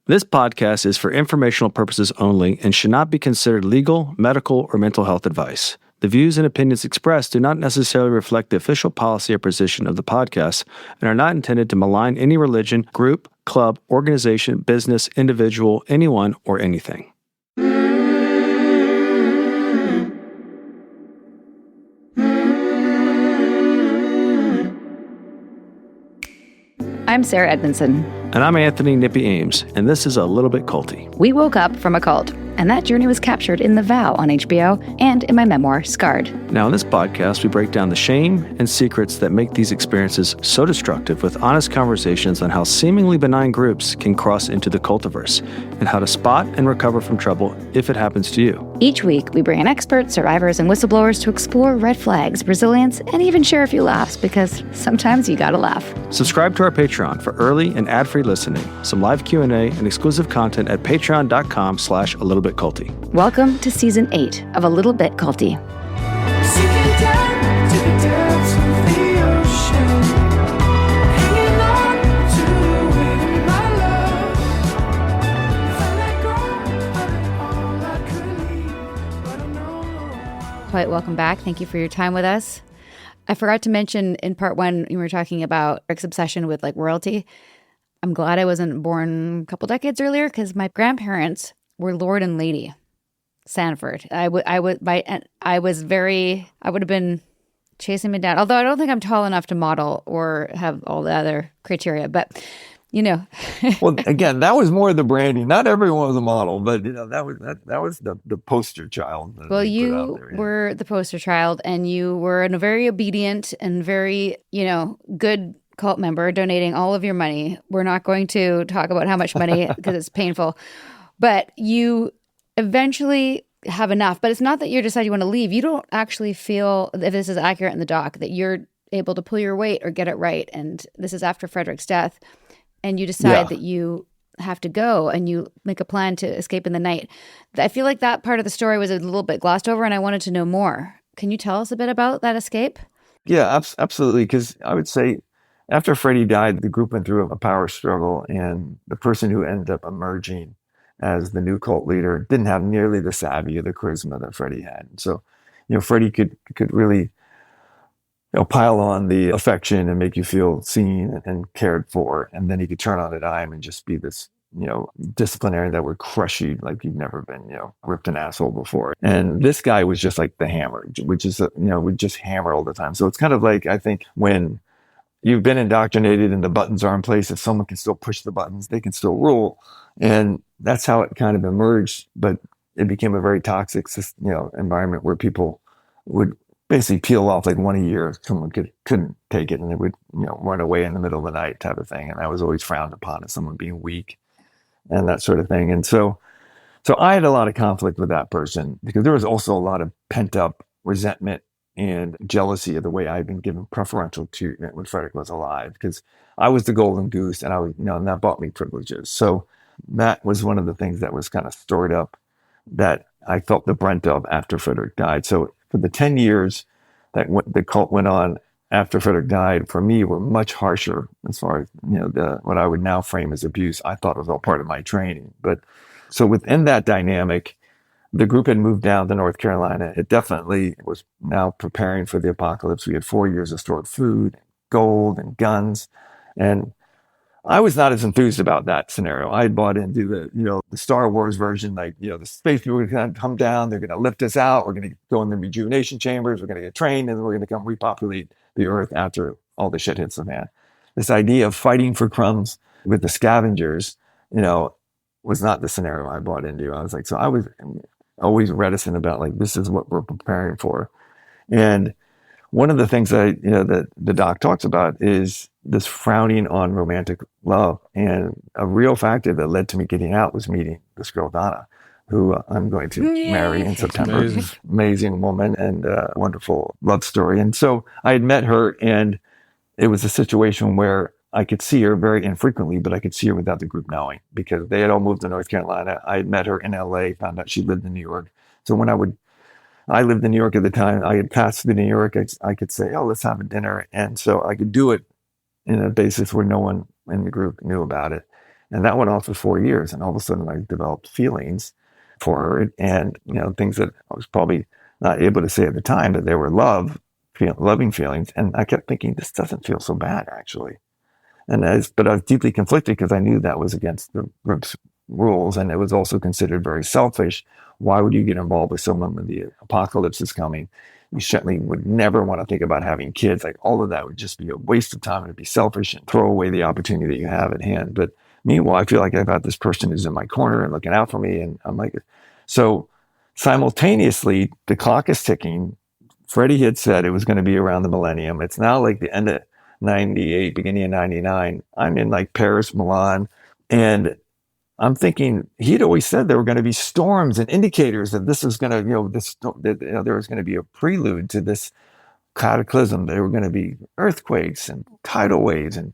This podcast is for informational purposes only and should not be considered legal, medical, or mental health advice. The views and opinions expressed do not necessarily reflect the official policy or position of the podcast and are not intended to malign any religion, group, club, organization, business, individual, anyone, or anything. I'm Sarah Edmondson. And I'm Anthony Nippy Ames, and this is A Little Bit Culty. We woke up from a cult, and that journey was captured in The Vow on HBO and in my memoir, Scarred. Now, in this podcast, we break down the shame and secrets that make these experiences so destructive with honest conversations on how seemingly benign groups can cross into the cultiverse and how to spot and recover from trouble if it happens to you. Each week, we bring in experts, survivors, and whistleblowers to explore red flags, resilience, and even share a few laughs, because sometimes you gotta laugh. Subscribe to our Patreon for early and ad-free listening, some live Q&A, and exclusive content at patreon.com/alittleBitCulty. Welcome to Season 8 of A Little Bit Culty. Hoyt, welcome back. Thank you for your time with us. I forgot to mention in part one, we were talking about Rick's obsession with royalty. I'm glad I wasn't born a couple decades earlier because my grandparents were Lord and Lady Sanford. I would have been chasing me down. Although I don't think I'm tall enough to model or have all the other criteria, but you know. Well, again, that was more the branding. Not everyone was a model, but that was the poster child. Well, you were the poster child, and you were a very obedient and very, good cult member, donating all of your money. We're not going to talk about how much money because it's painful, but you eventually have enough. But it's not that you decide you want to leave. You don't actually feel, if this is accurate in the doc, that you're able to pull your weight or get it right. And this is after Frederick's death. And you decide that you have to go and you make a plan to escape in the night. I feel like that part of the story was a little bit glossed over, and I wanted to know more. Can you tell us a bit about that escape? Yeah, absolutely. Because I would say after Freddie died, the group went through a power struggle, and the person who ended up emerging as the new cult leader didn't have nearly the savvy or the charisma that Freddie had. So, Freddie could really pile on the affection and make you feel seen and cared for. And then he could turn on a dime and just be this, disciplinarian that would crush you like you've never been, ripped an asshole before. And this guy was just like the hammer, which is, would just hammer all the time. So it's kind of like, I think when you've been indoctrinated and the buttons are in place, if someone can still push the buttons, they can still rule. And that's how it kind of emerged. But it became a very toxic, environment where people would basically peel off like one a year. Someone couldn't take it, and they would, run away in the middle of the night type of thing. And that was always frowned upon as someone being weak and that sort of thing. And so I had a lot of conflict with that person because there was also a lot of pent up resentment and jealousy of the way I'd been given preferential treatment when Frederick was alive, because I was the golden goose and I was, and that bought me privileges. So that was one of the things that was kind of stored up that I felt the brunt of after Frederick died. So for the 10 years that the cult went on after Frederick died, for me, were much harsher as far as, what I would now frame as abuse. I thought it was all part of my training. But so within that dynamic, the group had moved down to North Carolina. It definitely was now preparing for the apocalypse. We had 4 years of stored food, gold, and guns. And I was not as enthused about that scenario. I had bought into the Star Wars version, the space people are going to come down, they're going to lift us out, we're going to go in the rejuvenation chambers, we're going to get trained, and then we're going to come repopulate the earth after all the shit hits the fan. This idea of fighting for crumbs with the scavengers, was not the scenario I bought into. I was like, so I was always reticent about this is what we're preparing for. And one of the things that the doc talks about is this frowning on romantic love. And a real factor that led to me getting out was meeting this girl, Donna, who I'm going to marry in September. Amazing woman and a wonderful love story. And so I had met her, and it was a situation where I could see her very infrequently, but I could see her without the group knowing, because they had all moved to North Carolina. I had met her in LA, found out she lived in New York. So when I lived in New York at the time, I had passed through New York, I could say, oh, let's have a dinner. And so I could do it in a basis where no one in the group knew about it. And that went on for 4 years. And all of a sudden I developed feelings for her, and, things that I was probably not able to say at the time, but they were loving feelings. And I kept thinking, this doesn't feel so bad, actually. But I was deeply conflicted because I knew that was against the group's rules. And it was also considered very selfish. Why would you get involved with someone when the apocalypse is coming? You certainly would never want to think about having kids. Like, all of that would just be a waste of time and it'd be selfish and throw away the opportunity that you have at hand. But meanwhile, I feel like I've got this person who's in my corner and looking out for me. And I'm like, so simultaneously, the clock is ticking. Freddie had said it was going to be around the millennium. It's now like the end of 98, beginning of 99. I'm in like Paris, Milan, and I'm thinking he'd always said there were going to be storms and indicators that this was going to, there was going to be a prelude to this cataclysm. There were going to be earthquakes and tidal waves and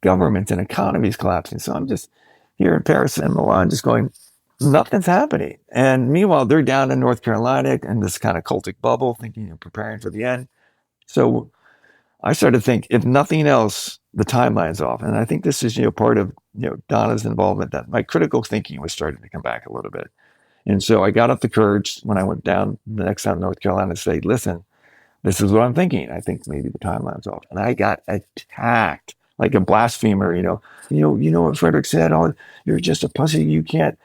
governments and economies collapsing. So I'm just here in Paris and Milan, just going, nothing's happening. And meanwhile, they're down in North Carolina in this kind of cultic bubble, thinking and preparing for the end. So I started to think, if nothing else, the timeline's off. And I think this is, part of, Donna's involvement, that my critical thinking was starting to come back a little bit. And so I got up the courage when I went down the next time to North Carolina to say, listen, this is what I'm thinking. I think maybe the timeline's off. And I got attacked like a blasphemer, you know what Frederick said? Oh, you're just a pussy. You can't,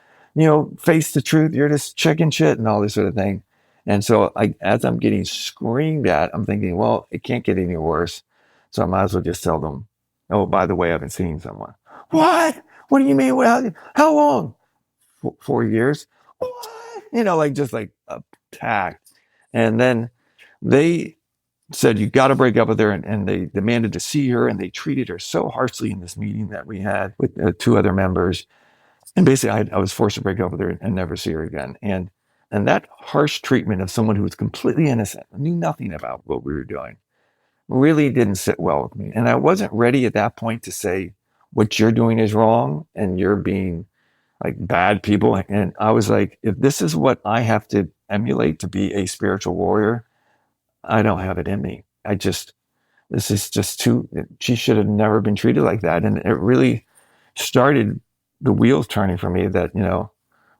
face the truth. You're just chicken shit and all this sort of thing. And so as I'm getting screamed at, I'm thinking, well, it can't get any worse. So I might as well just tell them, oh, by the way, I've been seeing someone. What? What do you mean? Well, how long? 4 years? What? Just attacked. And then they said, you got to break up with her. And they demanded to see her. And they treated her so harshly in this meeting that we had with 2 other members. And basically, I was forced to break up with her and never see her again. And that harsh treatment of someone who was completely innocent, knew nothing about what we were doing, really didn't sit well with me. And I wasn't ready at that point to say, what you're doing is wrong and you're being like bad people. And I was like, if this is what I have to emulate to be a spiritual warrior, I don't have it in me. This is just she should have never been treated like that. And it really started the wheels turning for me that,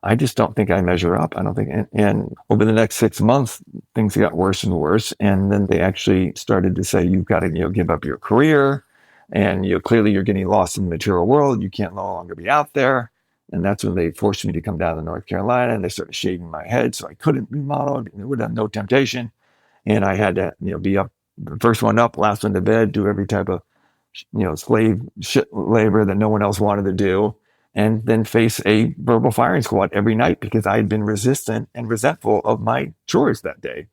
I just don't think I measure up. I don't think, and over the next 6 months, things got worse and worse. And then they actually started to say, you've got to, give up your career. And, clearly you're getting lost in the material world. You can't no longer be out there. And that's when they forced me to come down to North Carolina, and they started shaving my head. So I couldn't remodel. There would have no temptation. And I had to, be up, the first one up, last one to bed, do every type of, slave shit labor that no one else wanted to do. And then face a verbal firing squad every night because I had been resistant and resentful of my chores that day,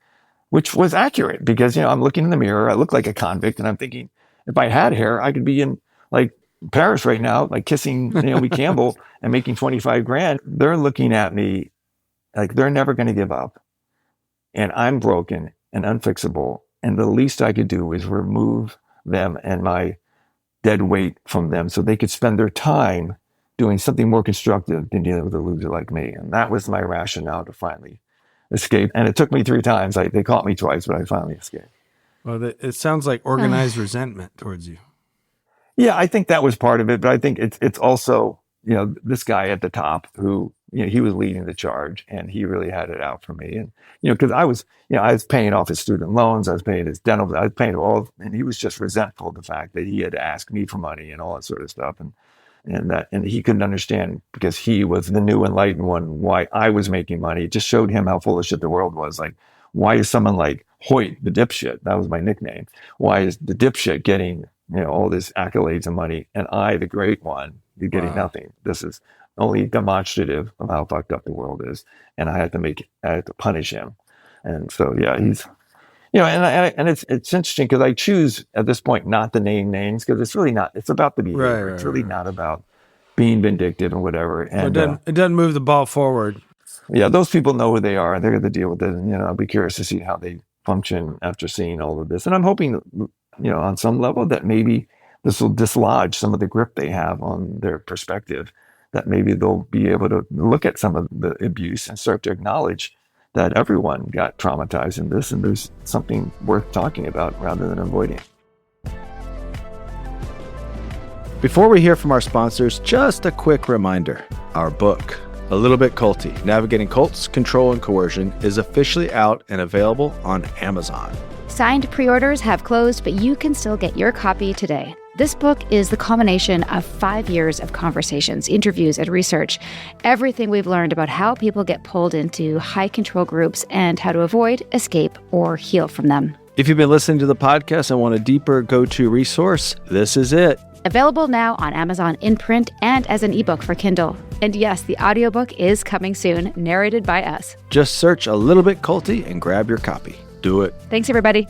which was accurate because, I'm looking in the mirror. I look like a convict, and I'm thinking, if I had hair, I could be in like Paris right now, like kissing Naomi Campbell and making 25 grand. They're looking at me like they're never going to give up. And I'm broken and unfixable. And the least I could do is remove them and my dead weight from them so they could spend their time doing something more constructive than dealing with a loser like me. And that was my rationale to finally escape. And it took me 3 times. They caught me twice, but I finally escaped. Well, it sounds like organized resentment towards you. Yeah, I think that was part of it. But I think it's also, this guy at the top who, he was leading the charge, and he really had it out for me. And, because I was paying off his student loans. I was paying his dental. I was paying all, and he was just resentful of the fact that he had to ask me for money and all that sort of stuff. And he couldn't understand, because he was the new enlightened one, why I was making money. It just showed him how full of shit the world was. Like, why is someone like Hoyt, the dipshit, that was my nickname, why is the dipshit getting, all this accolades and money, and I, the great one, you're getting nothing? This is only demonstrative of how fucked up the world is. And I had to punish him. And so, yeah, he's, and it's interesting because I choose at this point not to name names, because it's really not, it's about the behavior. It's really not about being vindictive and whatever. And it doesn't move the ball forward. Yeah, those people know who they are, and they're going to deal with it. And, I'll be curious to see how they function after seeing all of this. And I'm hoping, on some level that maybe this will dislodge some of the grip they have on their perspective, that maybe they'll be able to look at some of the abuse and start to acknowledge that everyone got traumatized in this, and there's something worth talking about rather than avoiding. Before we hear from our sponsors, just a quick reminder. Our book, A Little Bit Culty, Navigating Cults, Control, and Coercion, is officially out and available on Amazon. Signed pre-orders have closed, but you can still get your copy today. This book is the culmination of 5 years of conversations, interviews, and research. Everything we've learned about how people get pulled into high-control groups and how to avoid, escape, or heal from them. If you've been listening to the podcast and want a deeper go-to resource, this is it. Available now on Amazon in print and as an ebook for Kindle. And yes, the audiobook is coming soon, narrated by us. Just search A Little Bit Culty and grab your copy. Do it. Thanks, everybody.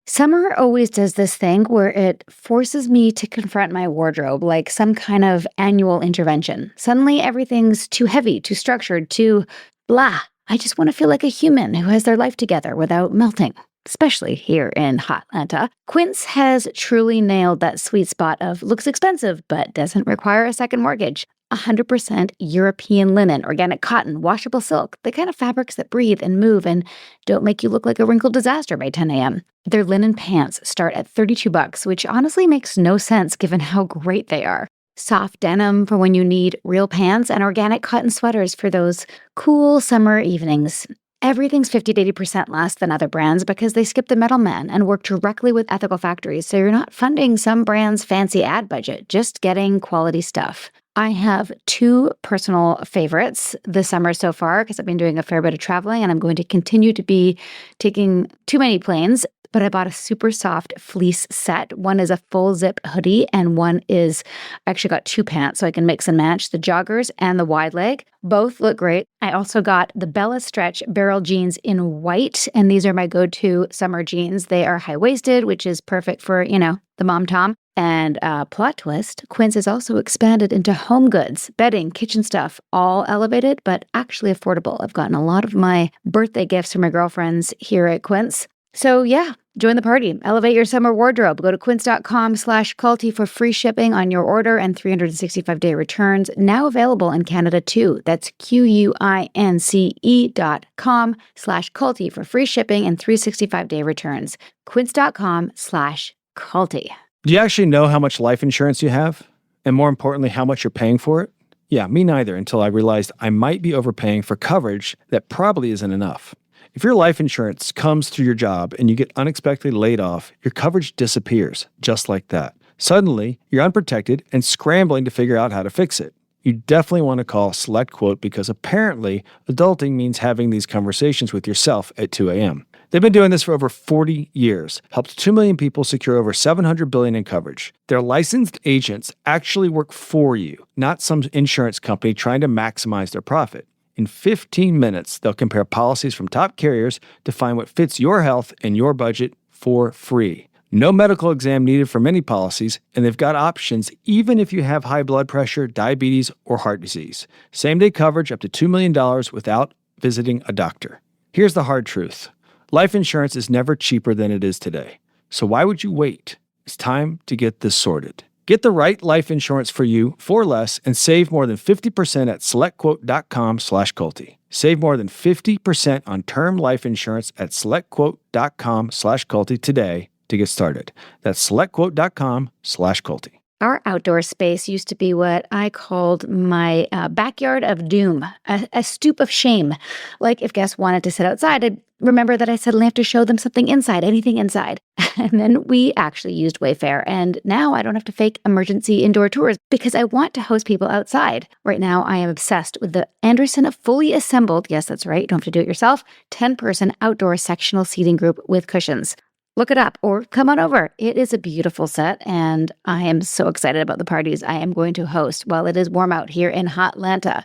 Summer always does this thing where it forces me to confront my wardrobe like some kind of annual intervention. Suddenly everything's too heavy, too structured, too blah. I just want to feel like a human who has their life together without melting, especially here in hot Atlanta. Quince has truly nailed that sweet spot of looks expensive but doesn't require a second mortgage. 100% European linen, organic cotton, washable silk, the kind of fabrics that breathe and move and don't make you look like a wrinkled disaster by 10 a.m. Their linen pants start at $32, which honestly makes no sense given how great they are. Soft denim for when you need real pants and organic cotton sweaters for those cool summer evenings. Everything's 50 to 80% less than other brands because they skip the middleman and work directly with ethical factories, so you're not funding some brand's fancy ad budget, just getting quality stuff. I have 2 personal favorites this summer so far because I've been doing a fair bit of traveling and I'm going to continue to be taking too many planes. But I bought a super soft fleece set. One is a full zip hoodie and one is, I actually got 2 pants so I can mix and match the joggers and the wide leg. Both look great. I also got the Bella Stretch barrel jeans in white, and these are my go-to summer jeans. They are high-waisted, which is perfect for, the mom-tom. And plot twist, Quince has also expanded into home goods, bedding, kitchen stuff, all elevated, but actually affordable. I've gotten a lot of my birthday gifts from my girlfriends here at Quince. So yeah, join the party. Elevate your summer wardrobe. Go to quince.com/culty for free shipping on your order and 365-day returns. Now available in Canada too. That's QUINCE.com/culty for free shipping and 365-day returns. Quince.com/culty. Do you actually know how much life insurance you have? And more importantly, how much you're paying for it? Yeah, me neither, until I realized I might be overpaying for coverage that probably isn't enough. If your life insurance comes through your job and you get unexpectedly laid off, your coverage disappears, just like that. Suddenly, you're unprotected and scrambling to figure out how to fix it. You definitely want to call SelectQuote because apparently adulting means having these conversations with yourself at 2 a.m. They've been doing this for over 40 years, helped 2 million people secure over $700 billion in coverage. Their licensed agents actually work for you, not some insurance company trying to maximize their profit. In 15 minutes, they'll compare policies from top carriers to find what fits your health and your budget for free. No medical exam needed for many policies, and they've got options even if you have high blood pressure, diabetes, or heart disease. Same-day coverage up to $2 million without visiting a doctor. Here's the hard truth. Life insurance is never cheaper than it is today. So why would you wait? It's time to get this sorted. Get the right life insurance for you for less and save more than 50% at selectquote.com/culty. Save more than 50% on term life insurance at selectquote.com/culty today to get started. That's selectquote.com/culty. Our outdoor space used to be what I called my backyard of doom, a stoop of shame. Like if guests wanted to sit outside, I'd remember that I suddenly have to show them something inside, anything inside. And then we actually used Wayfair. And now I don't have to fake emergency indoor tours because I want to host people outside. Right now, I am obsessed with the Anderson fully assembled, yes, that's right, you don't have to do it yourself, 10-person outdoor sectional seating group with cushions. Look it up or come on over. It is a beautiful set, and I am so excited about the parties I am going to host while it is warm out here in hot Atlanta.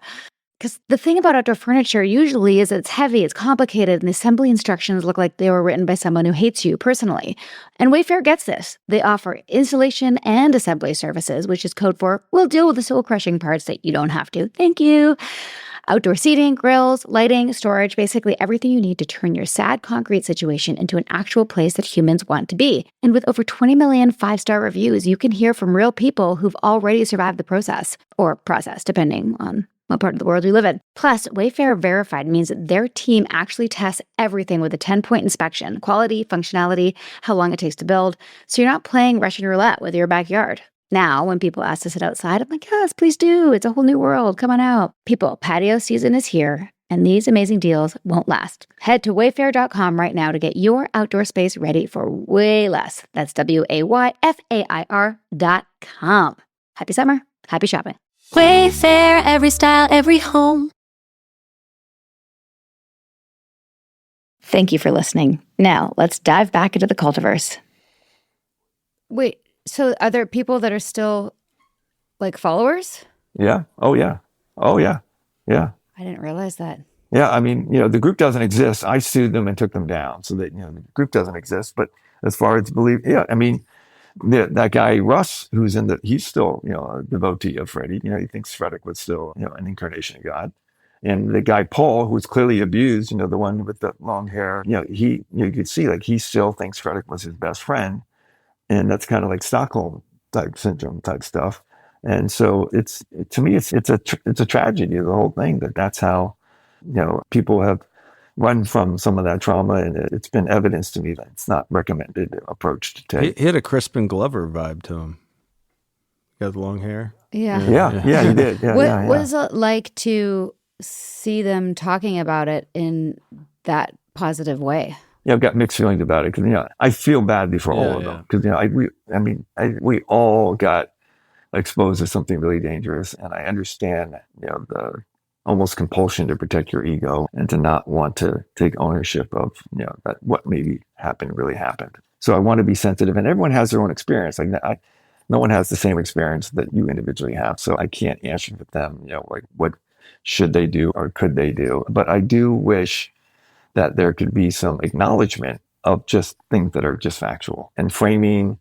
Because the thing about outdoor furniture usually is it's heavy, it's complicated, and the assembly instructions look like they were written by someone who hates you personally. And Wayfair gets this. They offer installation and assembly services, which is code for, we'll deal with the soul-crushing parts that you don't have to. Thank you. Outdoor seating, grills, lighting, storage, basically everything you need to turn your sad concrete situation into an actual place that humans want to be. And with over 20 million 5-star reviews, you can hear from real people who've already survived the process, or process, depending on what part of the world we live in. Plus, Wayfair Verified means that their team actually tests everything with a 10-point inspection: quality, functionality, how long it takes to build. So you're not playing Russian roulette with your backyard. Now, when people ask to sit outside, I'm like, yes, please do. It's a whole new world. Come on out. People, patio season is here, and these amazing deals won't last. Head to wayfair.com right now to get your outdoor space ready for way less. That's WAYFAIR.com. Happy summer. Happy shopping. Wayfair, every style, every home. Thank you for listening. Now, let's dive back into the cultiverse. Wait, so are there people that are still like followers? Yeah. Oh, yeah. Oh, yeah. Yeah. I didn't realize that. Yeah. I mean, the group doesn't exist. I sued them and took them down so that, the group doesn't exist. But as far as I mean, that guy, Russ, he's still, a devotee of Freddie. He thinks Frederick was still, an incarnation of God. And the guy, Paul, who was clearly abused, the one with the long hair, you could see like he still thinks Frederick was his best friend. And that's kind of like Stockholm type syndrome type stuff. And so to me, it's a tragedy, the whole thing, that's how, people have run from some of that trauma. And it's been evidence to me that it's not recommended approach to take. He had a Crispin Glover vibe to him. Got the long hair. Yeah. Yeah, he did. Yeah, what was it like to see them talking about it in that positive way? Yeah, I've got mixed feelings about it because I feel badly for all of them because we all got exposed to something really dangerous, and I understand the almost compulsion to protect your ego and to not want to take ownership of that what maybe happened really happened. So I want to be sensitive, and everyone has their own experience. Like no one has the same experience that you individually have, so I can't answer for them. Like what should they do or could they do? But I do wish that there could be some acknowledgement of just things that are just factual, and framing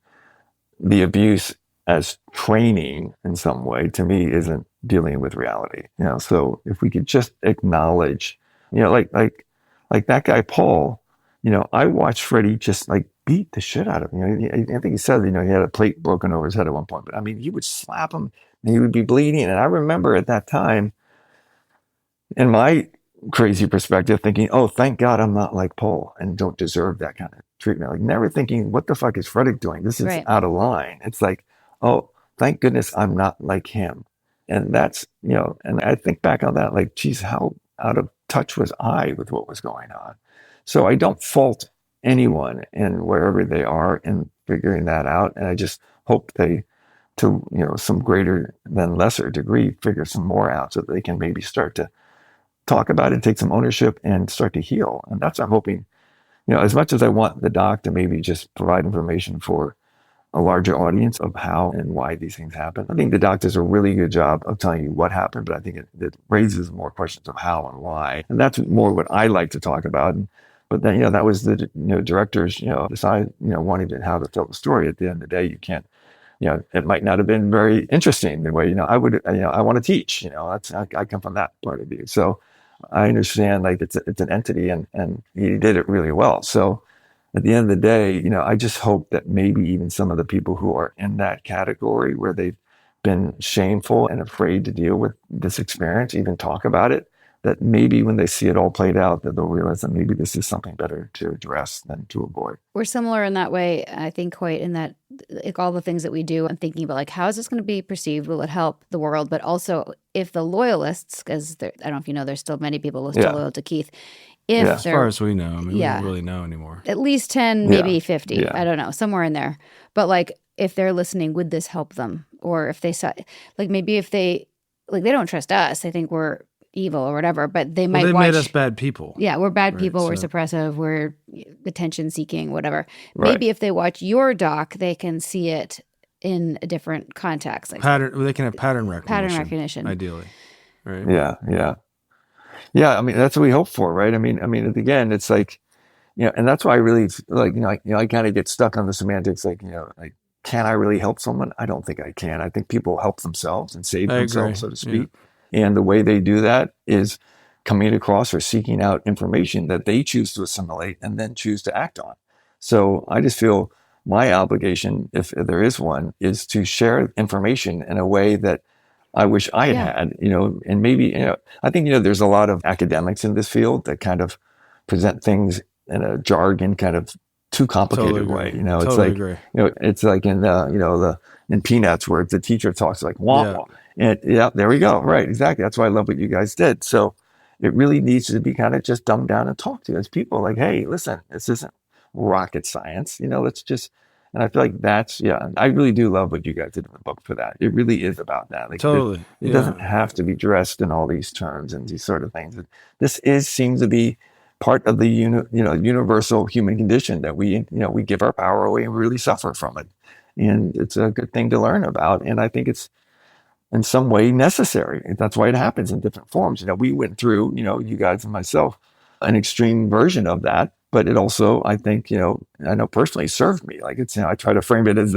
the abuse as training in some way, to me, isn't dealing with reality. So if we could just acknowledge, like that guy, Paul, I watched Freddie just like beat the shit out of him. I think he said, he had a plate broken over his head at one point, but I mean, he would slap him and he would be bleeding. And I remember at that time, in my crazy perspective, thinking, oh, thank God I'm not like Paul and don't deserve that kind of treatment. Like never thinking, what the fuck is Frederick doing? This is out of line. It's like, oh, thank goodness I'm not like him. And that's, and I think back on that, like, geez, how out of touch was I with what was going on? So I don't fault anyone in wherever they are in figuring that out. And I just hope they, to, some greater than lesser degree, figure some more out so that they can maybe start to talk about it, take some ownership, and start to heal. And that's what I'm hoping, as much as I want the doc to maybe just provide information for a larger audience of how and why these things happen. I think the doc does a really good job of telling you what happened, but I think it raises more questions of how and why. And that's more what I like to talk about. But then, that was the directors, decide, wanting to how to tell the story. At the end of the day, you can't, it might not have been very interesting the way, I would, I want to teach, I come from that point of view. So I understand like it's an entity and he did it really well. So at the end of the day, I just hope that maybe even some of the people who are in that category where they've been shameful and afraid to deal with this experience, even talk about it, that maybe when they see it all played out, that they'll realize that maybe this is something better to address than to avoid. We're similar in that way, I think, Hoyt, in that like all the things that we do, I'm thinking about like, how is this going to be perceived? Will it help the world? But also if the loyalists, because I don't know if you know, there's still many people who are still loyal to Keith. As far as we know, we don't really know anymore. At least 10, maybe 50. I don't know, somewhere in there. But like, if they're listening, would this help them? Or if they saw, like maybe if they, like they don't trust us, they think we're evil or whatever, but they might watch. Made us bad people. Yeah, we're bad people, we're suppressive, we're attention seeking, whatever. Maybe if they watch your doc, they can see it in a different context. Like they can have pattern recognition. Ideally. Right. Yeah, I mean, that's what we hope for, right? I mean, again, it's like, and that's why I really like, I kind of get stuck on the semantics, like, like, can I really help someone? I don't think I can. I think people help themselves and save themselves, so to speak. Yeah. And the way they do that is coming across or seeking out information that they choose to assimilate and then choose to act on. So I just feel my obligation, if there is one, is to share information in a way that I wish I had, and maybe, I think, there's a lot of academics in this field that kind of present things in a jargon kind of too complicated way. It's Totally like, agree. it's like in, in Peanuts where the teacher talks like, wah, wah. And there we go. Right. Exactly. That's why I love what you guys did. So it really needs to be kind of just dumbed down and talk to as people like, hey, listen, this isn't rocket science, let's just, and I feel like I really do love what you guys did in the book for that. It really is about that. Like Totally. it doesn't have to be dressed in all these terms and these sort of things. This seems to be part of the universal human condition that we give our power away and we really suffer from it. And it's a good thing to learn about. And I think it's in some way necessary. That's why it happens in different forms. We went through, you guys and myself, an extreme version of that. But it also, I think, I know personally served me. Like it's, I try to frame it as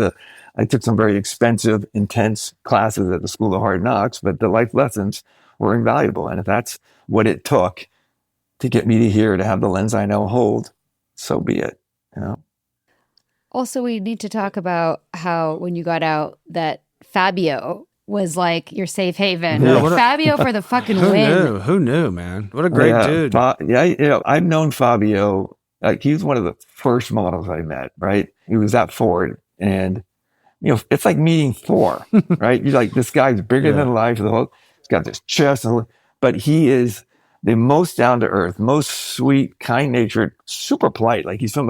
I took some very expensive, intense classes at the School of Hard Knocks, but the life lessons were invaluable. And if that's what it took to get me to here, to have the lens I now hold, so be it, Also, we need to talk about how when you got out that Fabio was like your safe haven. Fabio for the fucking win. Who knew, man? What a great dude. I've known Fabio. Like he was one of the first models I met, right? He was at Ford, and it's like meeting Thor, right? You're like, this guy's bigger than life. He's got this chest, but he is the most down to earth, most sweet, kind natured, super polite. Like he's from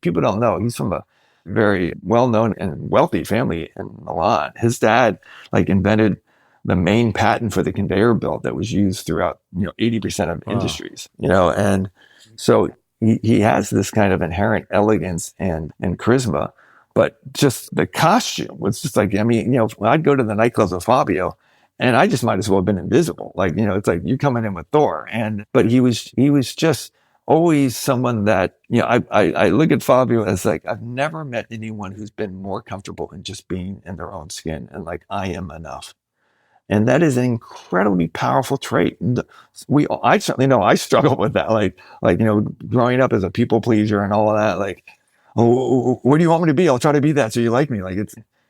people don't know, he's from a very well-known and wealthy family in Milan. His dad invented the main patent for the conveyor belt that was used throughout 80% of industries. And so he has this kind of inherent elegance and charisma, but just the costume was just like, I'd go to the nightclubs with Fabio and I just might as well have been invisible. It's like you're coming in with Thor. But he was just always someone that, I look at Fabio as like, I've never met anyone who's been more comfortable in just being in their own skin and like, I am enough. And that is an incredibly powerful trait. I certainly know I struggle with that. Growing up as a people pleaser and all of that, oh, what do you want me to be? I'll try to be that. So you like me.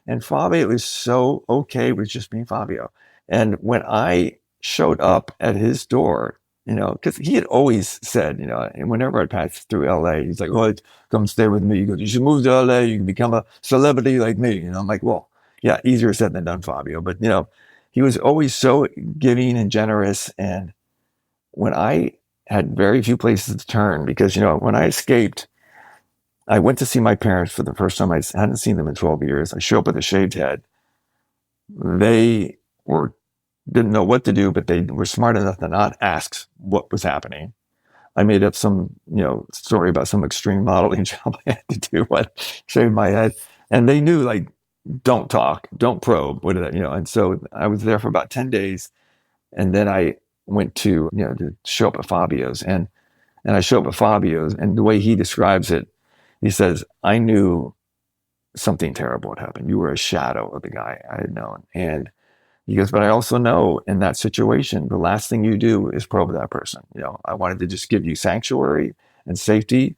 And Fabio was so okay with just being Fabio. And when I showed up at his door, because he had always said, and whenever I passed through LA, he's like, oh, come stay with me. He goes, you should move to LA. You can become a celebrity like me. I'm like, well, yeah, easier said than done, Fabio. But, he was always so giving and generous. And when I had very few places to turn, because, when I escaped, I went to see my parents for the first time. I hadn't seen them in 12 years. I show up with a shaved head. They didn't know what to do, but they were smart enough to not ask what was happening. I made up some, story about some extreme modeling job I had to do. I shaved my head, and they knew, don't talk, don't probe, and so I was there for about 10 days. And then I went to show up at Fabio's, and I show up at Fabio's, and the way he describes it, he says, I knew something terrible had happened. You were a shadow of the guy I had known. And he goes, but I also know in that situation, the last thing you do is probe that person. I wanted to just give you sanctuary and safety,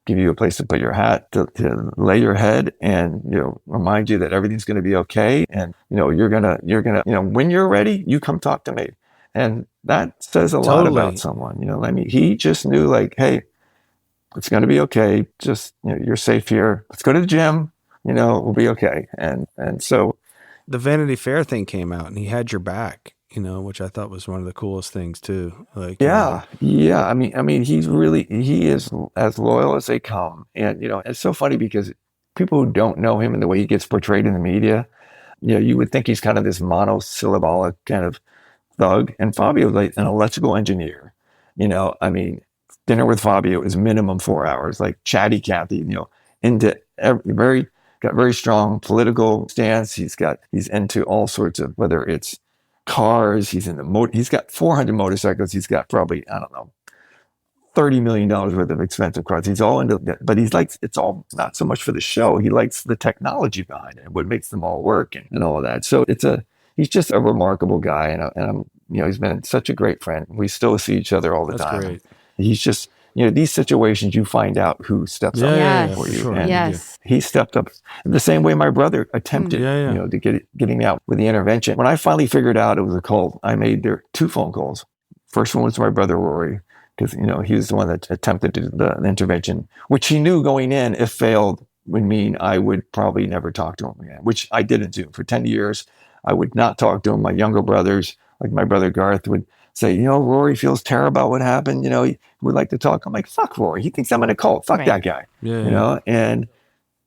give you a place to put your hat, to lay your head, and, remind you that everything's going to be okay. And, you're going to, when you're ready, you come talk to me. And that says a lot about someone, he just knew hey, it's going to be okay. Just, you're safe here. Let's go to the gym, we'll be okay. And so the Vanity Fair thing came out and he had your back, which I thought was one of the coolest things too. Yeah. I mean, he is as loyal as they come. And, it's so funny because people who don't know him and the way he gets portrayed in the media, you would think he's kind of this monosyllabic kind of thug. And Fabio is an electrical engineer. Dinner with Fabio is minimum 4 hours, chatty Cathy, into got very strong political stance. He's into all sorts of, whether it's cars, he's got 400 motorcycles. He's got probably, I don't know, $30 million worth of expensive cars. He's all into that, but it's all not so much for the show. He likes the technology behind it, what makes them all work and all of that. So he's just a remarkable guy. And I'm, he's been such a great friend. We still see each other all the time. Great. He's just these situations, you find out who steps up Yes. for you. Sure. And Yes. he stepped up in the same way my brother attempted, to getting me out with the intervention. When I finally figured out it was a cult, I made there 2 phone calls. First one was to my brother, Rory, because, he was the one that attempted to do the intervention, which he knew going in, if failed, would mean I would probably never talk to him again, which I didn't do. For 10 years, I would not talk to him. My younger brothers, like my brother Garth, would say, Rory feels terrible about what happened. He would like to talk. I'm like, fuck Rory. He thinks I'm in a cult. Fuck that guy. And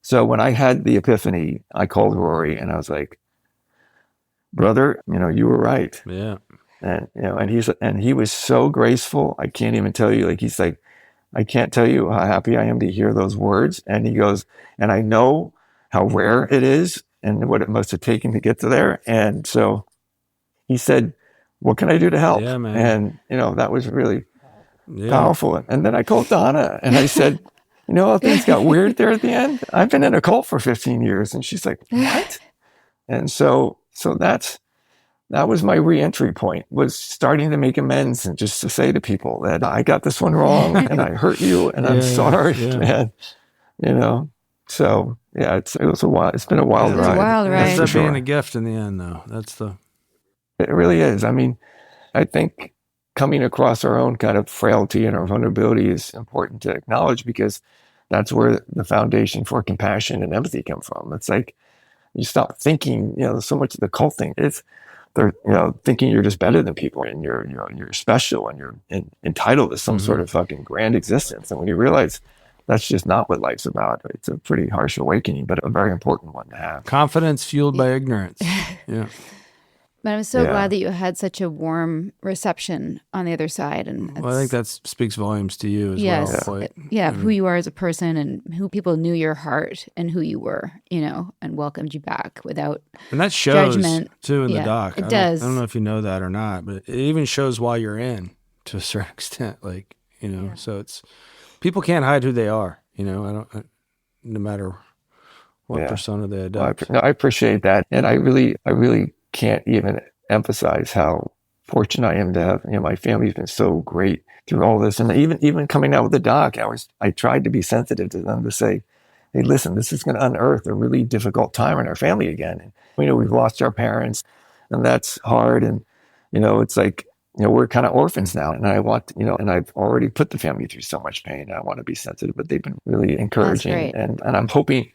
so when I had the epiphany, I called Rory and I was like, brother, you were right. Yeah. And he was so graceful. I can't even tell you, he's like, I can't tell you how happy I am to hear those words. And he goes, and I know how rare it is and what it must have taken to get to there. And so he said, what can I do to help? Yeah, man. And, that was really powerful. And then I called Donna and I said, how things got weird there at the end? I've been in a cult for 15 years. And she's like, what? And so that was my re-entry point, was starting to make amends and just to say to people that I got this one wrong and I hurt you and I'm sorry. And, so yeah, it's been a wild ride. It's a wild ride. Ends up being a gift in the end, though. It really is. I mean, I think coming across our own kind of frailty and our vulnerability is important to acknowledge, because that's where the foundation for compassion and empathy come from. It's like you stop thinking, so much of the cult thing. They're thinking you're just better than people and you're special and you're entitled to some sort of fucking grand existence. And when you realize that's just not what life's about, it's a pretty harsh awakening, but a very important one to have. Confidence fueled by ignorance. Yeah. But I'm so glad that you had such a warm reception on the other side. And I think that speaks volumes to you as well. Who you are as a person and who people knew your heart and who you were, and welcomed you back without and that shows judgment. Too in the doc. It does. I don't know if you know that or not, but it even shows why you're in to a certain extent. So it's people can't hide who they are. No matter what persona they adopt. I appreciate that, and I really can't even emphasize how fortunate I am to have, my family's been so great through all this. And even coming out with the doc, I tried to be sensitive to them to say, hey, listen, this is going to unearth a really difficult time in our family again. And, we've lost our parents and that's hard. And, it's like, we're kind of orphans now. And I want, and I've already put the family through so much pain. I want to be sensitive, but they've been really encouraging. And I'm hoping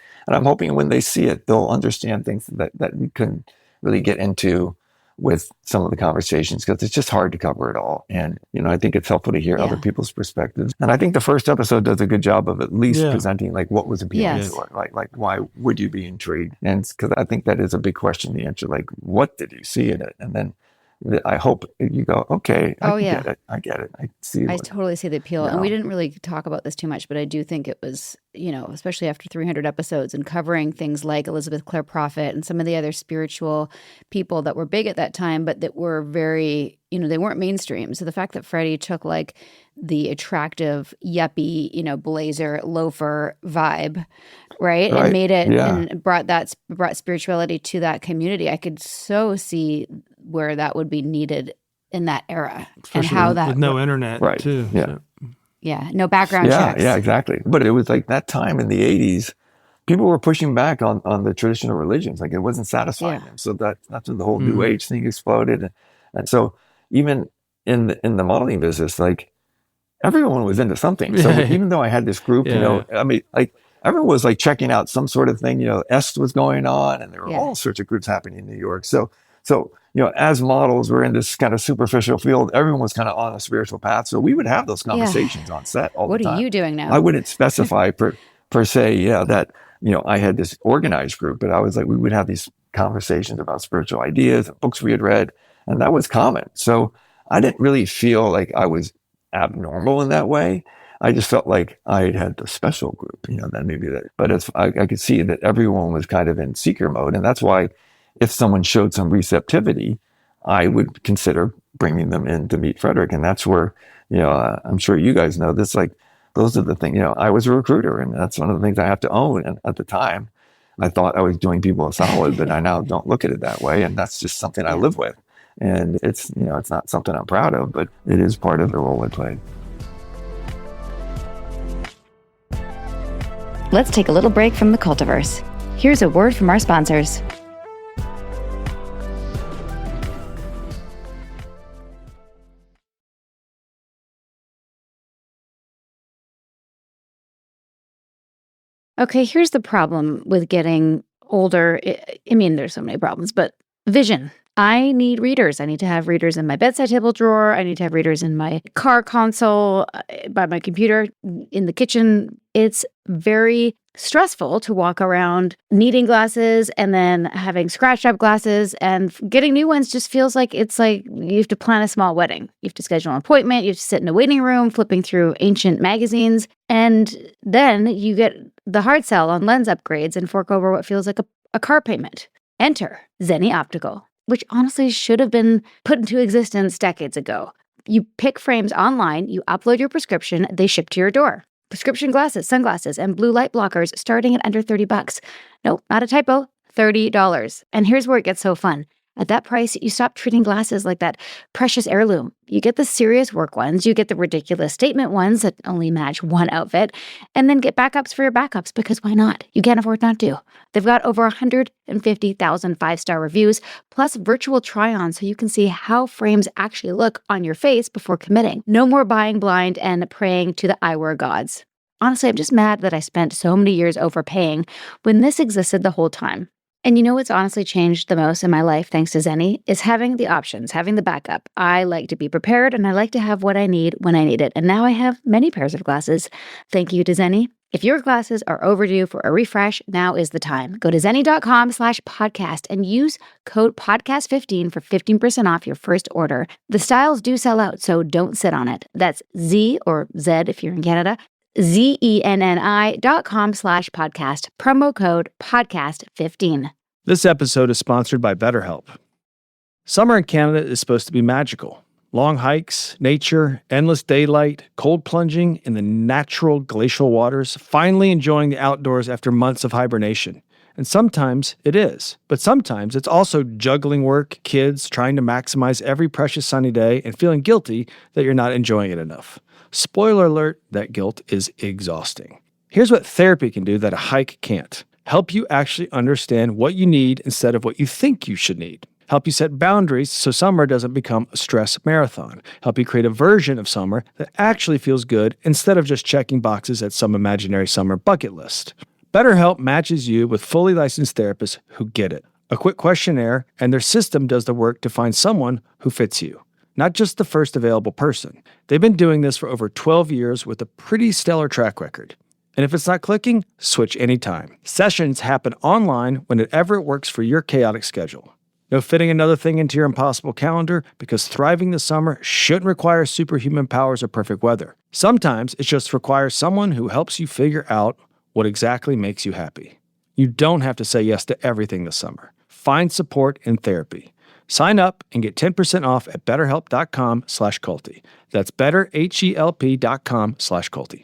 when they see it, they'll understand things that we couldn't really get into with some of the conversations, because it's just hard to cover it all. And, I think it's helpful to hear other people's perspectives. And I think the first episode does a good job of at least presenting what was appealing to it. Like why would you be intrigued? And because I think that is a big question to answer. Like, what did you see in it? And then I hope you go, okay, I get it. I see it. I totally see the appeal. And we didn't really talk about this too much, but I do think it was, especially after 300 episodes and covering things like Elizabeth Clare Prophet and some of the other spiritual people that were big at that time, but that were very, they weren't mainstream. So the fact that Freddie took the attractive, yuppie, blazer, loafer vibe, right? And made it and brought spirituality to that community. I could so see where that would be needed in that era. Especially and how with no internet too. Yeah. Yeah. No background checks. Yeah, exactly. But it was like that time in the 80s, people were pushing back on the traditional religions. Like it wasn't satisfying them. So that's when the whole New Age thing exploded. And so even in the modeling business, everyone was into something. So even though I had this group, everyone was checking out some sort of thing, Est was going on and there were all sorts of groups happening in New York. So, as models, we're in this kind of superficial field. Everyone was kind of on a spiritual path. So we would have those conversations on set all the time. What are you doing now? I wouldn't specify per se, that, I had this organized group, but I was we would have these conversations about spiritual ideas and books we had read, and that was common. So I didn't really feel like I was abnormal in that way. I just felt like I had a special group, then maybe that. But I could see that everyone was kind of in seeker mode. And that's why if someone showed some receptivity, I would consider bringing them in to meet Frederick. And that's where, I'm sure you guys know this, those are the things, I was a recruiter and that's one of the things I have to own. And at the time, I thought I was doing people a solid, but I now don't look at it that way. And that's just something I live with. And it's, it's not something I'm proud of, but it is part of the role I played. let's take a little break from the cultiverse. Here's a word from our sponsors. Okay, here's the problem with getting older. I mean, there's so many problems, but vision. I need readers. I need to have readers in my bedside table drawer. I need to have readers in my car console, by my computer, in the kitchen. It's very stressful to walk around needing glasses and then having scratched up glasses, and getting new ones just feels like it's like you have to plan a small wedding. You have to schedule an appointment. You have to sit in a waiting room flipping through ancient magazines. And then you get the hard sell on lens upgrades and fork over what feels like a car payment. Enter Zenni Optical, which honestly should have been put into existence decades ago. You pick frames online, you upload your prescription, they ship to your door. Prescription glasses, sunglasses, and blue light blockers starting at under $30. No, not a typo, $30. And here's where it gets so fun. At that price, you stop treating glasses like that precious heirloom. You get the serious work ones, you get the ridiculous statement ones that only match one outfit, and then get backups for your backups, because why not? You can't afford not to. They've got over 150,000 five-star reviews, plus virtual try-on so you can see how frames actually look on your face before committing. No more buying blind and praying to the eyewear gods. Honestly, I'm just mad that I spent so many years overpaying when this existed the whole time. And you know what's honestly changed the most in my life, thanks to Zenni, is having the options, having the backup. I like to be prepared, and I like to have what I need when I need it. And now I have many pairs of glasses. Thank you to Zenni. If your glasses are overdue for a refresh, now is the time. Go to zenni.com/podcast and use code podcast15 for 15% off your first order. The styles do sell out, so don't sit on it. That's Z, or Zed if you're in Canada, zenni.com/podcast, promo code podcast15. This episode is sponsored by BetterHelp. Summer in Canada is supposed to be magical. Long hikes, nature, endless daylight, cold plunging in the natural glacial waters, finally enjoying the outdoors after months of hibernation. And sometimes it is, but sometimes it's also juggling work, kids, trying to maximize every precious sunny day, and feeling guilty that you're not enjoying it enough. Spoiler alert, that guilt is exhausting. Here's what therapy can do that a hike can't. Help you actually understand what you need instead of what you think you should need. Help you set boundaries so summer doesn't become a stress marathon. Help you create a version of summer that actually feels good instead of just checking boxes at some imaginary summer bucket list. BetterHelp matches you with fully licensed therapists who get it. A quick questionnaire, and their system does the work to find someone who fits you. Not just the first available person. They've been doing this for over 12 years with a pretty stellar track record. And if it's not clicking, switch anytime. Sessions happen online whenever it works for your chaotic schedule. No fitting another thing into your impossible calendar, because thriving this summer shouldn't require superhuman powers or perfect weather. Sometimes it just requires someone who helps you figure out what exactly makes you happy. You don't have to say yes to everything this summer. Find support in therapy. Sign up and get 10% off at betterhelp.com/culty. That's betterhelp.com/culty.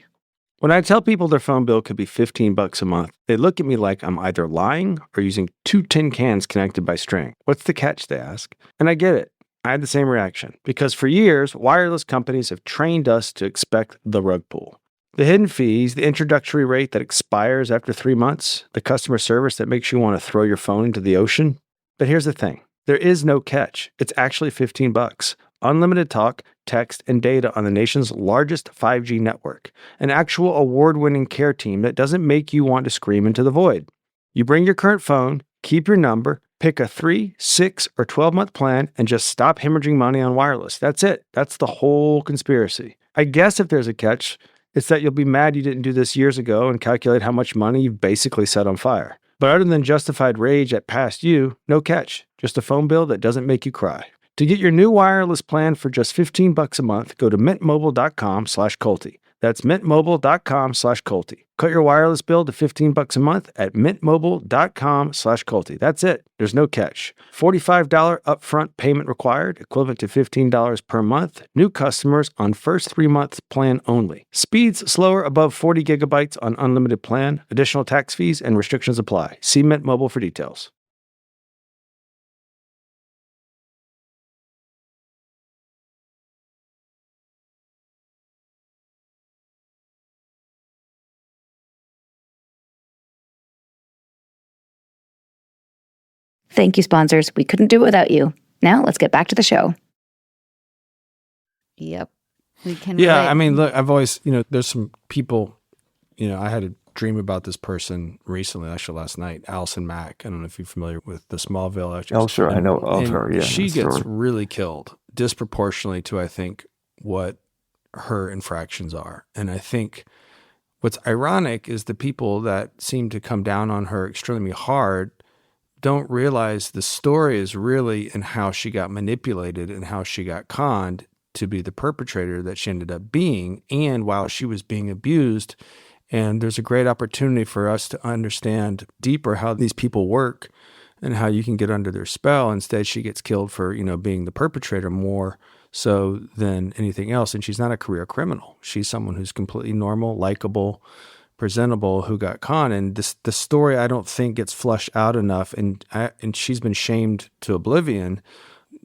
When I tell people their phone bill could be $15 a month, they look at me like I'm either lying or using 2 tin cans connected by string. What's the catch, they ask? And I get it. I had the same reaction. Because for years, wireless companies have trained us to expect the rug pull. The hidden fees, the introductory rate that expires after 3 months, the customer service that makes you want to throw your phone into the ocean. But here's the thing. There is no catch. It's actually $15. Unlimited talk, text, and data on the nation's largest 5G network. An actual award-winning care team that doesn't make you want to scream into the void. You bring your current phone, keep your number, pick a 3, 6, or 12-month plan, and just stop hemorrhaging money on wireless. That's it. That's the whole conspiracy. I guess if there's a catch, it's that you'll be mad you didn't do this years ago and calculate how much money you've basically set on fire. But other than justified rage at past you, no catch. Just a phone bill that doesn't make you cry. To get your new wireless plan for just $15 a month, go to mintmobile.com/culty. That's mintmobile.com/culty. Cut your wireless bill to $15 a month at mintmobile.com/culty. That's it. There's no catch. $45 upfront payment required, equivalent to $15 per month. New customers on first 3 months plan only. Speeds slower above 40 gigabytes on unlimited plan. Additional tax fees and restrictions apply. See Mint Mobile for details. Thank you, sponsors. We couldn't do it without you. Now let's get back to the show. Yep. We can Yeah, relate. I mean, look, I've always, there's some people, I had a dream about this person recently, actually last night, Allison Mack. I don't know if you're familiar with the Smallville actress. Oh, sure. I know of her. Yeah. She that's gets true. really killed disproportionately to, I think, what her infractions are. And I think what's ironic is the people that seem to come down on her extremely hard don't realize the story is really in how she got manipulated and how she got conned to be the perpetrator that she ended up being, and while she was being abused. And there's a great opportunity for us to understand deeper how these people work and how you can get under their spell. Instead, she gets killed for, being the perpetrator more so than anything else. And she's not a career criminal. She's someone who's completely normal, likable, presentable, who got conned. And the story, I don't think, gets flushed out enough. And she's been shamed to oblivion,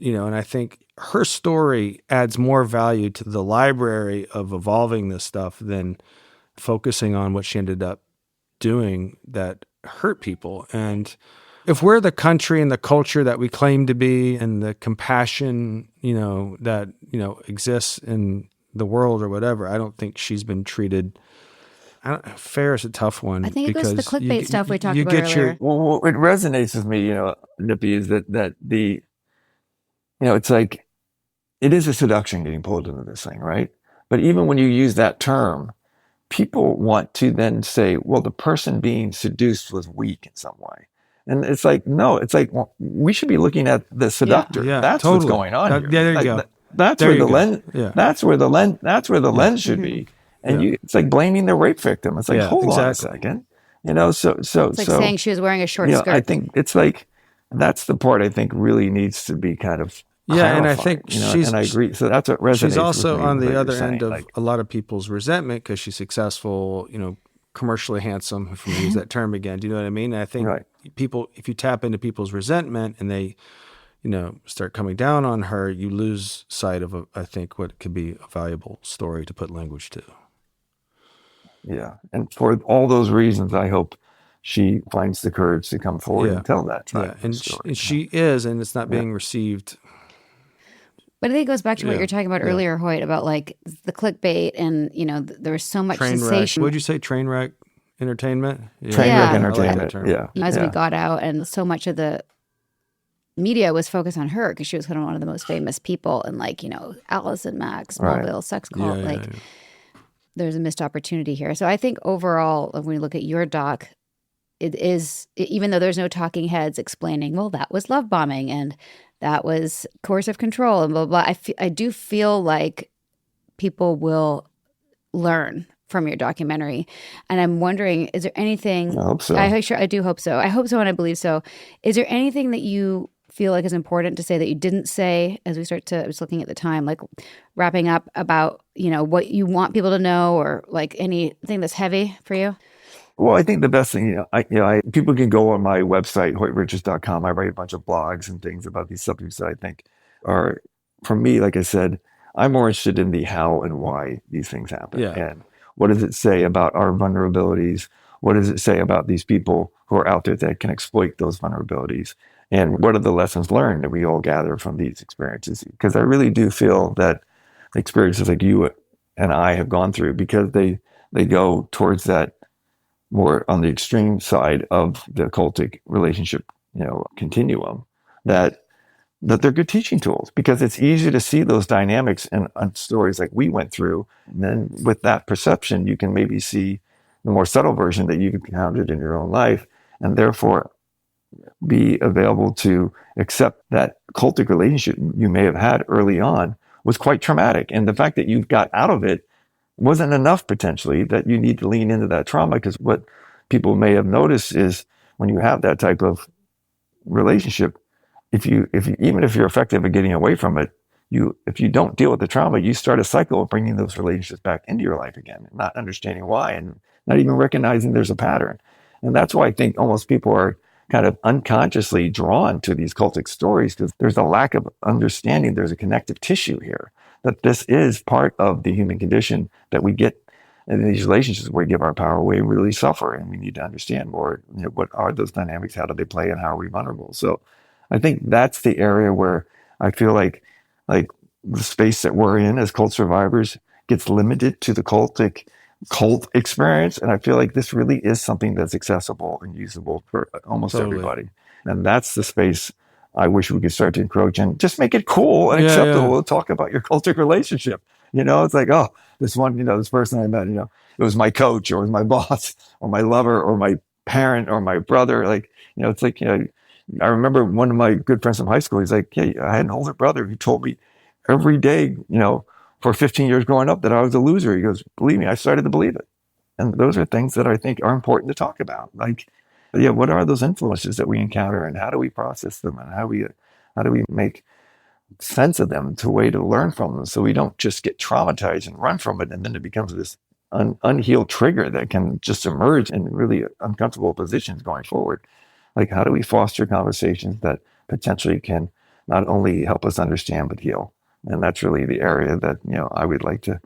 and I think her story adds more value to the library of evolving this stuff than focusing on what she ended up doing that hurt people. And if we're the country and the culture that we claim to be, and the compassion, that, exists in the world or whatever, I don't think she's been treated. Fair is a tough one. I think it goes to the clickbait stuff we talked about earlier. Well, what resonates with me, Nippy, is that the, it's like, it is a seduction getting pulled into this thing, right? But even when you use that term, people want to then say, well, the person being seduced was weak in some way. And it's like, no, it's like, well, we should be looking at the seductor. Yeah, that's totally. what's going on here. There you go. That's there where you the go. lens. Yeah. That's where the lens should be. And it's like blaming the rape victim. It's like, hold on a second. So it's like saying she was wearing a short skirt. I think it's like, that's the part I think really needs to be kind of clarified, and I think and I agree. So that's what resonates. She's also with me, on the other saying, end of a lot of people's resentment because she's successful, commercially handsome, if we use that term again. Do you know what I mean? And I think people, if you tap into people's resentment and they, start coming down on her, you lose sight of, I think, what could be a valuable story to put language to. Yeah. And for all those reasons, I hope she finds the courage to come forward and tell that side of the story. And she is, and it's not being received. But I think it goes back to what you're talking about earlier, Hoyt, about like the clickbait and, there was so much sensation. What did you say? Train wreck entertainment? Train wreck entertainment, As we got out, and so much of the media was focused on her because she was kind of one of the most famous people, and Allison Mack, Smallville, sex cult, there's a missed opportunity here. So I think overall, when we look at your doc, it is, even though there's no talking heads explaining, well, that was love bombing and that was coercive control and blah, blah, blah. I do feel like people will learn from your documentary. And I'm wondering, is there anything... I hope so. I do hope so. I hope so, and I believe so. Is there anything that you feel like is important to say that you didn't say as we start to... I was looking at the time, like wrapping up about, what you want people to know, or like anything that's heavy for you? Well, I think the best thing, people can go on my website, hoytrichards.com. I write a bunch of blogs and things about these subjects that I think are, for me, like I said, I'm more interested in the how and why these things happen. Yeah. And what does it say about our vulnerabilities? What does it say about these people who are out there that can exploit those vulnerabilities? And what are the lessons learned that we all gather from these experiences? Because I really do feel that experiences like you and I have gone through, because they go towards that more on the extreme side of the cultic relationship, continuum, that they're good teaching tools, because it's easy to see those dynamics in stories like we went through. And then with that perception, you can maybe see the more subtle version that you've encountered in your own life, and therefore be available to accept that cultic relationship you may have had early on was quite traumatic. And the fact that you got out of it wasn't enough, potentially, that you need to lean into that trauma. Because what people may have noticed is when you have that type of relationship, even if you're effective at getting away from it, if you don't deal with the trauma, you start a cycle of bringing those relationships back into your life again, and not understanding why, and not even recognizing there's a pattern. And that's why I think almost people are kind of unconsciously drawn to these cultic stories, because there's a lack of understanding. There's a connective tissue here, that this is part of the human condition, that we get in these relationships where we give our power away and really suffer. And we need to understand more, what are those dynamics? How do they play? And how are we vulnerable? So I think that's the area where I feel like the space that we're in as cult survivors gets limited to the cult experience. And I feel like this really is something that's accessible and usable for almost everybody. And that's the space I wish we could start to encroach and just make it cool and acceptable to talk about your cultic relationship. It's like, oh, this one, this person I met, it was my coach or it was my boss or my lover or my parent or my brother. Like, it's like, I remember one of my good friends from high school. He's like, hey, I had an older brother who told me every day, for 15 years growing up that I was a loser. He goes, believe me, I started to believe it. And those are things that I think are important to talk about. Like, what are those influences that we encounter and how do we process them and how do we make sense of them to a way to learn from them so we don't just get traumatized and run from it and then it becomes this unhealed trigger that can just emerge in really uncomfortable positions going forward. Like, how do we foster conversations that potentially can not only help us understand but heal? And that's really the area that I would like to,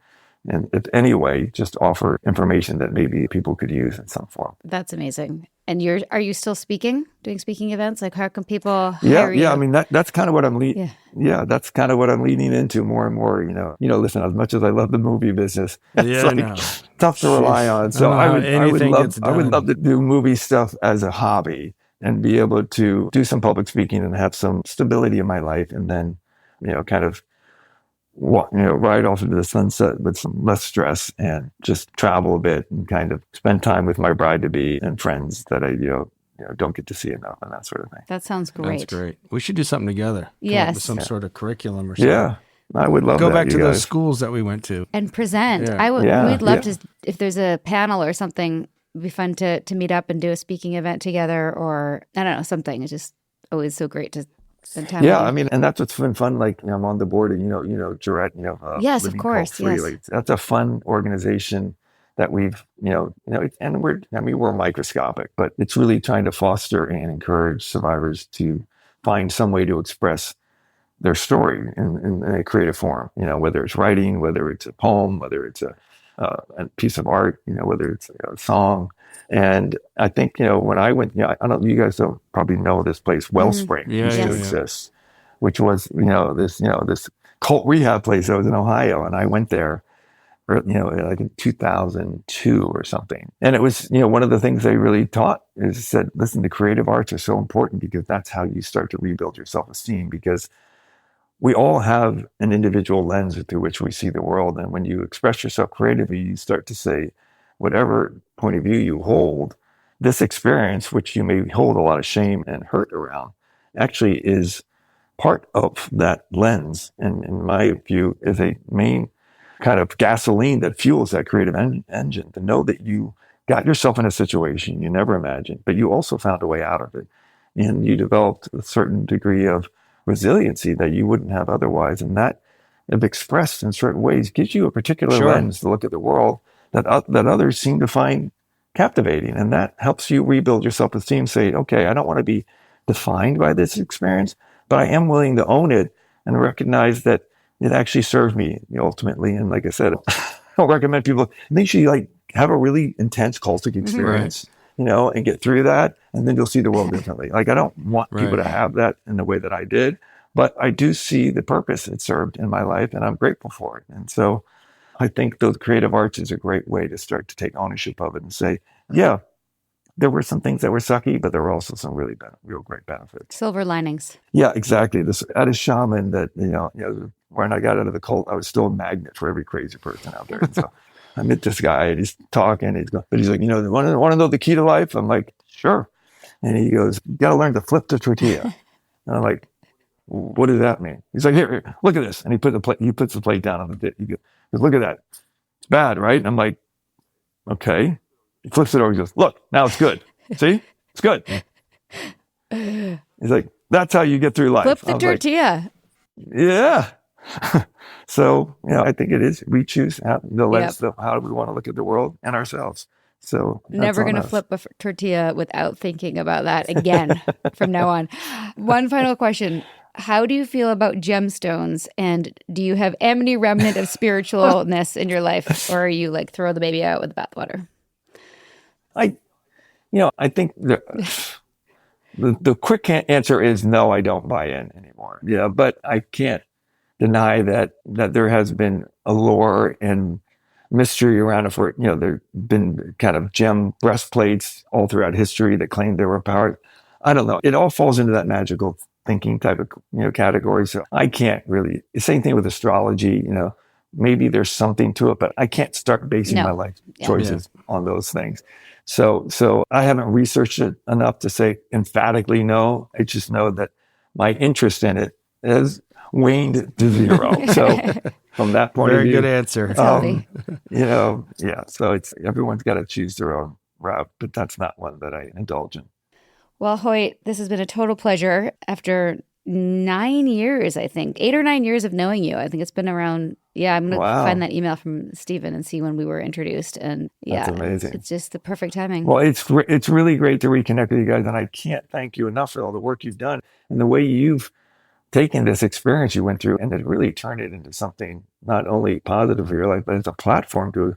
and if any way, just offer information that maybe people could use in some form. That's amazing. And are you still doing speaking events? Like, how can people hire you? I mean, that's kind of what I'm leading. Yeah, that's kind of what I'm leaning into more and more. Listen, as much as I love the movie business, it's tough to rely on. So I would love to do movie stuff as a hobby and be able to do some public speaking and have some stability in my life, and then kind of ride off into the sunset with some less stress and just travel a bit and kind of spend time with my bride-to-be and friends that I don't get to see enough and that sort of thing. That sounds great. That's great. We should do something together. Yes. Come up with some sort of curriculum or something. Yeah. I would love Go that, back to guys. those schools that we went to. And present. Yeah. We'd love to, if there's a panel or something, it'd be fun to meet up and do a speaking event together, or I don't know, something. It's just always so great to spend time. Yeah, I mean, and that's what's been fun. Like, I'm on the board, and Jarrett, yes, Living of course, Cult Free. yes. Like, that's a fun organization that we've, and we're microscopic, but it's really trying to foster and encourage survivors to find some way to express their story in a creative form. Whether it's writing, whether it's a poem, whether it's a piece of art, whether it's a song. And I think, when I went, I don't know, you guys don't probably know this place, Wellspring, used to exist, which was, this cult rehab place that was in Ohio. And I went there, like in 2002 or something. And it was, one of the things they really taught is said, listen, the creative arts are so important because that's how you start to rebuild your self-esteem, because we all have an individual lens through which we see the world. And when you express yourself creatively, you start to say, whatever point of view you hold, this experience, which you may hold a lot of shame and hurt around, actually is part of that lens. And in my view, is a main kind of gasoline that fuels that creative engine, to know that you got yourself in a situation you never imagined, but you also found a way out of it. And you developed a certain degree of resiliency that you wouldn't have otherwise. And that, if expressed in certain ways, gives you a particular lens to look at the world that others seem to find captivating. And that helps you rebuild your self-esteem, say, okay, I don't want to be defined by this experience, but I am willing to own it and recognize that it actually served me ultimately. And like I said, I'll recommend people, they should have a really intense cultic experience, and get through that. And then you'll see the world differently. Like, I don't want people to have that in the way that I did, but I do see the purpose it served in my life, and I'm grateful for it. And so I think those creative arts is a great way to start to take ownership of it and say, yeah, there were some things that were sucky, but there were also some really real great benefits. Silver linings. Yeah, exactly. At a shaman that, when I got out of the cult, I was still a magnet for every crazy person out there. And so I met this guy and he's talking, but he's like, want to know the key to life? I'm like, sure. And he goes, you got to learn to flip the tortilla. And I'm like, what does that mean? He's like, here, look at this. And he puts the plate down on the dish. He goes, look at that. It's bad, right? And I'm like, okay. He flips it over. He goes, look, now it's good. See? It's good. He's like, that's how you get through life. Flip the tortilla. Yeah. So, I think it is. We choose the lens of how we want to look at the world and ourselves. So never going to flip a tortilla without thinking about that again from now on. One final question. How do you feel about gemstones? And do you have any remnant of spiritualness in your life? Or are you like throw the baby out with the bathwater? I think the quick answer is no, I don't buy in anymore. Yeah, but I can't deny that there has been allure and mystery around it for, there've been kind of gem breastplates all throughout history that claimed they were powered. I don't know. It all falls into that magical thinking type of, category. So I can't really, same thing with astrology, maybe there's something to it, but I can't start basing my life choices on those things. So I haven't researched it enough to say emphatically no. I just know that my interest in it has waned to zero. So from that point of view, very good answer. So it's everyone's got to choose their own route, but that's not one that I indulge in. Well, Hoyt, this has been a total pleasure after 9 years, I think. 8 or 9 years of knowing you. I think it's been around, I'm going to find that email from Stephen and see when we were introduced. And that's amazing. It's just the perfect timing. Well, it's really great to reconnect with you guys. And I can't thank you enough for all the work you've done and the way you've taken this experience you went through and to really turn it into something not only positive for your life, but it's a platform to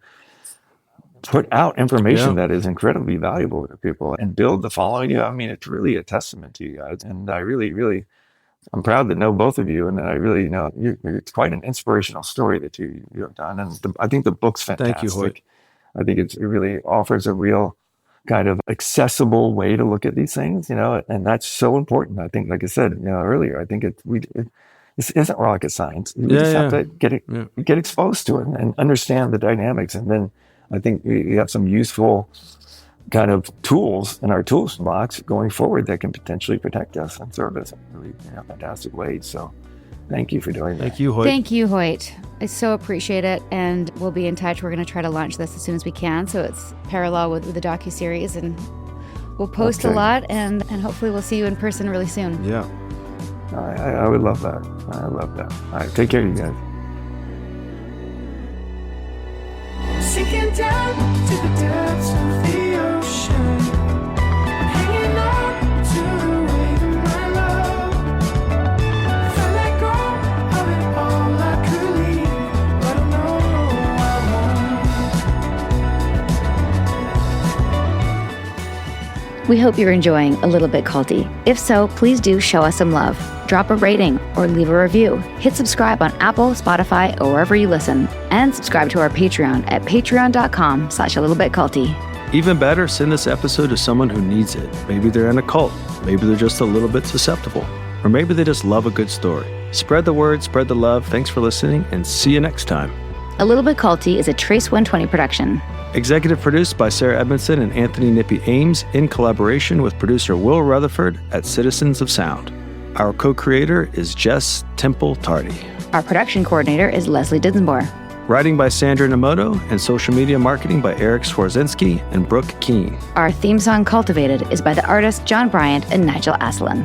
put out information that is incredibly valuable to people and build the following. I mean, it's really a testament to you guys. And I really, I'm proud to know both of you. And I really know it's quite an inspirational story that you have done. And I think the book's fantastic. Thank you, Hoyt. I think it really offers a real kind of accessible way to look at these things, and that's so important. I think, like I said, earlier, I think it isn't rocket science. We just have to get exposed to it and understand the dynamics. And then I think we have some useful kind of tools in our tools box going forward that can potentially protect us and serve us in really fantastic ways. So thank you for doing that. Thank you, Hoyt. Thank you, Hoyt. I so appreciate it. And we'll be in touch. We're going to try to launch this as soon as we can. So it's parallel with the docuseries. And we'll post a lot. And hopefully we'll see you in person really soon. Yeah. I would love that. I love that. All right. Take care, you guys. Sinking down to the depths of the ocean, hanging on to the wave of my love. If I let go of it all, I could leave, but I know I won't. We hope you're enjoying A Little Bit Culty. If so, please do show us some love. Drop a rating or leave a review. Hit subscribe on Apple, Spotify, or wherever you listen. And subscribe to our Patreon at patreon.com/alittlebitculty. Even better, send this episode to someone who needs it. Maybe they're in a cult. Maybe they're just a little bit susceptible. Or maybe they just love a good story. Spread the word, spread the love. Thanks for listening, and see you next time. A Little Bit Culty is a Trace 120 production. Executive produced by Sarah Edmondson and Anthony Nippy Ames in collaboration with producer Will Rutherford at Citizens of Sound. Our co-creator is Jess Temple Tardy. Our production coordinator is Leslie Dinsmore. Writing by Sandra Namoto and social media marketing by Eric Swarzinski and Brooke Keene. Our theme song Cultivated is by the artists John Bryant and Nigel Aslan.